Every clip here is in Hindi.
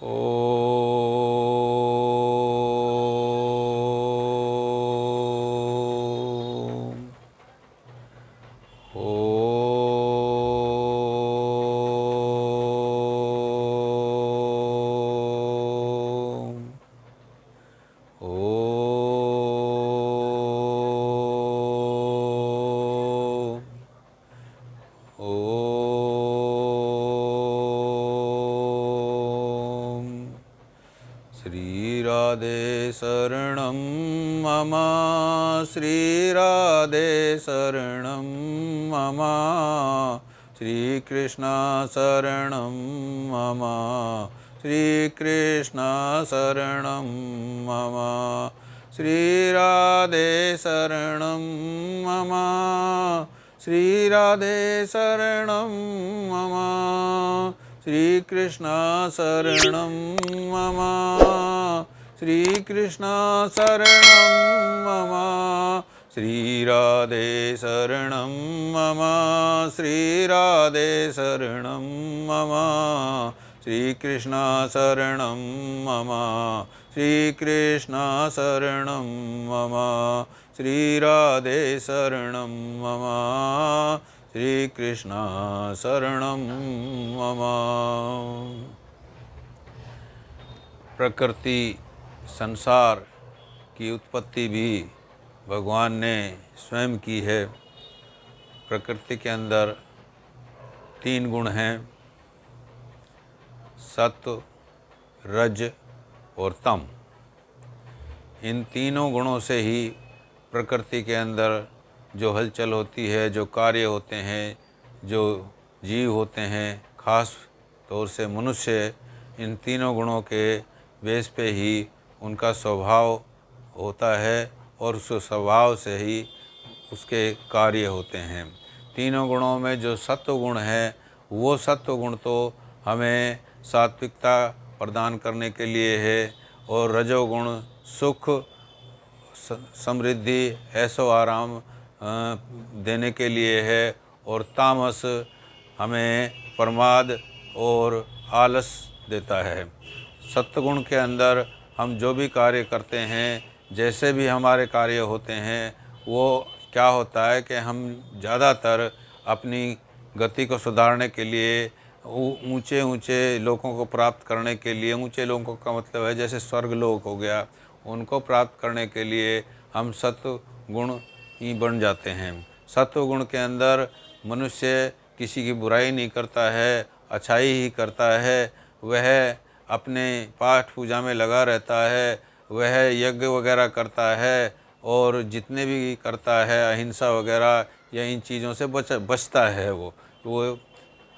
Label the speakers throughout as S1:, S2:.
S1: ओम ओम ओम ओम। श्री राधे शरणं मम, श्री राधे शरणं मम, श्री कृष्ण शरणं मम, श्री कृष्ण शरणं मम, श्री राधे शरणं मम, श्री राधे शरणं मम, श्री कृष्ण शरणं मम, श्री कृष्ण शरणं मम, श्री राधे शरणं मम, श्री राधे शरणं मम, श्री कृष्ण शरणं मम, श्री कृष्ण शरणं मम, श्री राधे शरणं मम, श्री कृष्ण शरणं मम। प्रकृति संसार की उत्पत्ति भी भगवान ने स्वयं की है। प्रकृति के अंदर 3 गुण हैं, सत्व, रज और तम। इन तीनों गुणों से ही प्रकृति के अंदर जो हलचल होती है, जो कार्य होते हैं, जो जीव होते हैं, खास तौर से मनुष्य, इन तीनों गुणों के बेस पे ही उनका स्वभाव होता है और उस स्वभाव से ही उसके कार्य होते हैं। तीनों गुणों में जो सत्व गुण है, वो सत्व गुण तो हमें सात्विकता प्रदान करने के लिए है, और रजोगुण सुख, समृद्धि, ऐशो आराम देने के लिए है, और तामस हमें प्रमाद और आलस देता है। सत्वगुण के अंदर हम जो भी कार्य करते हैं, जैसे भी हमारे कार्य होते हैं, वो क्या होता है कि हम ज़्यादातर अपनी गति को सुधारने के लिए, ऊंचे ऊंचे लोगों को प्राप्त करने के लिए, ऊंचे लोगों का मतलब है जैसे स्वर्ग लोक हो गया, उनको प्राप्त करने के लिए हम सत्व गुण ही बन जाते हैं। सत्व गुण के अंदर मनुष्य किसी की बुराई नहीं करता है, अच्छाई ही करता है। वह अपने पाठ पूजा में लगा रहता है, वह यज्ञ वगैरह करता है, और जितने भी करता है अहिंसा वगैरह या इन चीज़ों से बचता है। वो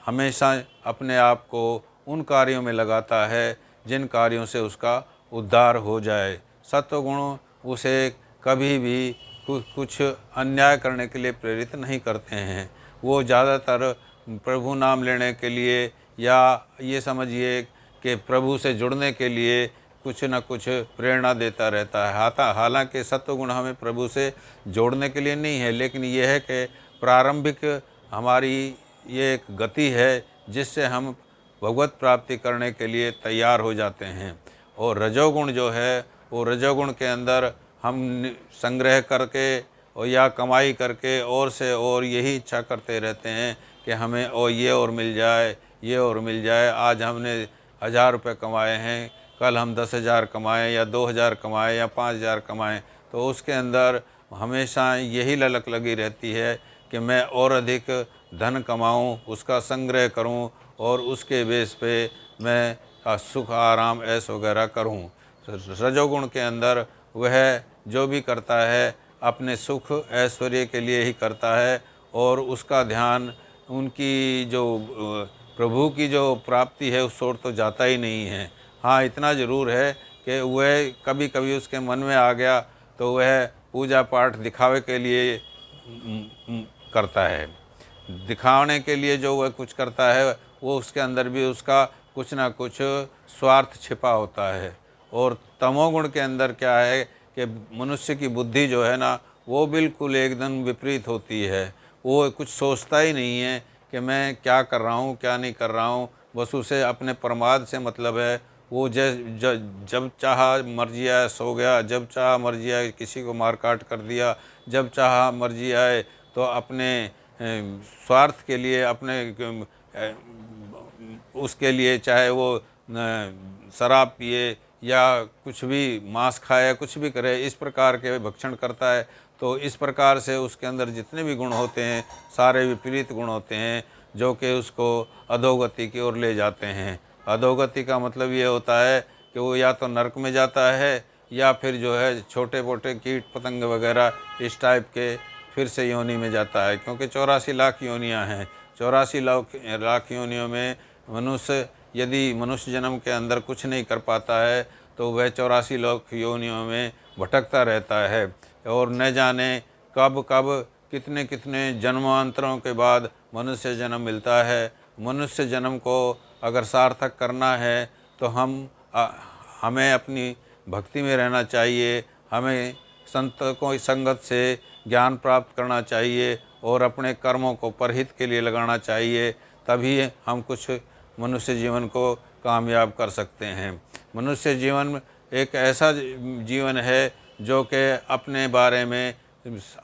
S1: हमेशा अपने आप को उन कार्यों में लगाता है जिन कार्यों से उसका उद्धार हो जाए। सत्वगुण उसे कभी भी कुछ अन्याय करने के लिए प्रेरित नहीं करते हैं। वो ज़्यादातर प्रभु नाम लेने के लिए, या ये समझिए कि प्रभु से जुड़ने के लिए कुछ न कुछ प्रेरणा देता रहता है। हालांकि सत्वगुण हमें प्रभु से जोड़ने के लिए नहीं है, लेकिन यह है कि प्रारंभिक हमारी ये एक गति है जिससे हम भगवत प्राप्ति करने के लिए तैयार हो जाते हैं। और रजोगुण जो है, वो रजोगुण के अंदर हम संग्रह करके और या कमाई करके और से और यही इच्छा करते रहते हैं कि हमें और ये और मिल जाए, ये और मिल जाए। आज हमने 1000 रुपये कमाए हैं, कल हम 10,000 कमाएँ या 2,000 कमाएँ या 5,000 कमाएँ, तो उसके अंदर हमेशा यही ललक लगी रहती है कि मैं और अधिक धन कमाऊं, उसका संग्रह करूं, और उसके बेस पे मैं सुख आराम ऐश वगैरह करूं। रजोगुण के अंदर वह जो भी करता है अपने सुख ऐश्वर्य के लिए ही करता है, और उसका ध्यान उनकी जो प्रभु की जो प्राप्ति है उस ओर तो जाता ही नहीं है। हाँ, इतना ज़रूर है कि वह कभी कभी उसके मन में आ गया तो वह पूजा पाठ दिखावे के लिए करता है। दिखाने के लिए जो वह कुछ करता है, वो उसके अंदर भी उसका कुछ ना कुछ स्वार्थ छिपा होता है। और तमोगुण के अंदर क्या है कि मनुष्य की बुद्धि जो है ना, वो बिल्कुल एकदम विपरीत होती है। वो कुछ सोचता ही नहीं है कि मैं क्या कर रहा हूँ, क्या नहीं कर रहा हूँ, बस उसे अपने प्रमाद से मतलब है। वो जब चाहा मर्जी आए सो गया, जब चाहा मर्जी आए किसी को मार काट कर दिया, जब चाहा मर्जी आए तो अपने स्वार्थ के लिए, अपने उसके लिए, चाहे वो शराब पिए या कुछ भी मांस खाए, कुछ भी करे, इस प्रकार के भक्षण करता है। तो इस प्रकार से उसके अंदर जितने भी गुण होते हैं सारे विपरीत गुण होते हैं, जो कि उसको अधोगति की ओर ले जाते हैं। अधोगति का मतलब ये होता है कि वो या तो नरक में जाता है या फिर जो है छोटे मोटे कीट पतंग वगैरह इस टाइप के फिर से योनि में जाता है, क्योंकि 84 लाख योनियाँ हैं। 84 लाख योनियों में मनुष्य यदि मनुष्य जन्म के अंदर कुछ नहीं कर पाता है तो वह 84 लाख योनियों में भटकता रहता है, और न जाने कब कब कितने कितने जन्मांतरों के बाद मनुष्य जन्म मिलता है। मनुष्य जन्म को अगर सार्थक करना है तो हमें अपनी भक्ति में रहना चाहिए, हमें संतों की संगत से ज्ञान प्राप्त करना चाहिए और अपने कर्मों को परहित के लिए लगाना चाहिए, तभी हम कुछ मनुष्य जीवन को कामयाब कर सकते हैं। मनुष्य जीवन एक ऐसा जीवन है जो कि अपने बारे में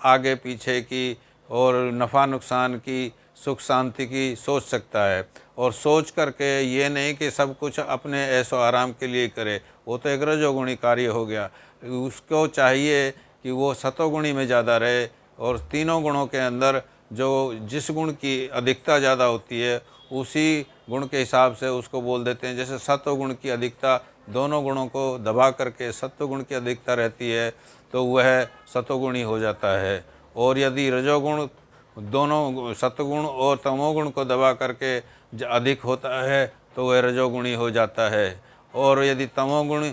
S1: आगे पीछे की और नफ़ा नुकसान की, सुख शांति की सोच सकता है, और सोच करके ये नहीं कि सब कुछ अपने ऐशो आराम के लिए करे, वो तो एक रजोगुणी कार्य हो गया। उसको चाहिए कि वो सतोगुणी में ज़्यादा रहे, और तीनों गुणों के अंदर जो जिस गुण की अधिकता ज़्यादा होती है उसी गुण के हिसाब से उसको बोल देते हैं। जैसे सत्वगुण की अधिकता, दोनों गुणों को दबा करके सत्वगुण की अधिकता रहती है तो वह सतोगुणी हो जाता है, और यदि रजोगुण दोनों सत्वगुण और तमोगुण को दबा करके अधिक होता है तो वह रजोगुणी हो जाता है, और यदि तमोगुण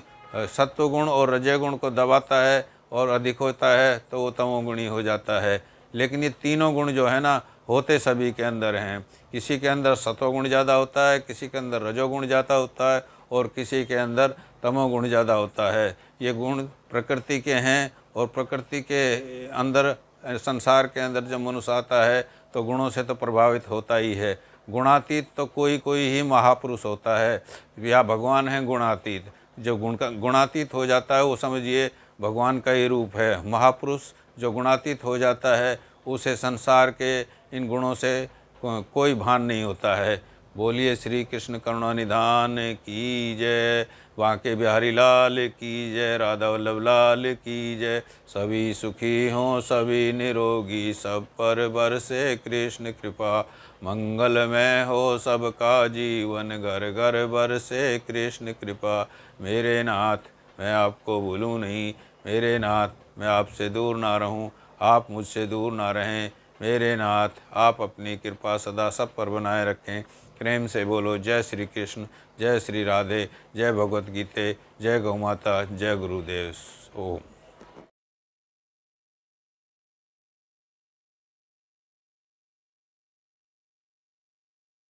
S1: सत्वगुण और रजोगुण को दबाता है और अधिक होता है तो वो तमोगुणी हो जाता है। लेकिन ये तीनों गुण जो है ना होते सभी के अंदर हैं। किसी के अंदर सतोगुण ज़्यादा होता है, किसी के अंदर रजोगुण ज़्यादा होता है, और किसी के अंदर तमोगुण ज़्यादा होता है। ये गुण प्रकृति के हैं, और प्रकृति के अंदर संसार के अंदर जब मनुष्य आता है तो गुणों से तो प्रभावित होता ही है। गुणातीत तो कोई कोई ही महापुरुष होता है, या भगवान है गुणातीत। जो गुणातीत हो जाता है वो समझिए भगवान का ही रूप है। महापुरुष जो गुणातीत हो जाता है उसे संसार के इन गुणों से कोई भान नहीं होता है। बोलिए श्री कृष्ण करुणा निधान की जय, बांके बिहारी लाल की जय, राधा वल्लभ लाल की जय। सभी सुखी हों सभी निरोगी, सब पर बरसे कृष्ण कृपा। मंगलमय हो सबका जीवन, घर घर बरसे कृष्ण कृपा। मेरे नाथ मैं आपको भूलूं नहीं, मेरे नाथ मैं आपसे दूर ना रहूं, आप मुझसे दूर ना रहें। मेरे नाथ आप अपनी कृपा सदा सब पर बनाए रखें। प्रेम से बोलो जय श्री कृष्ण, जय श्री राधे, जय भगवत गीते, जय गौ माता, जय गुरुदेव। ओम।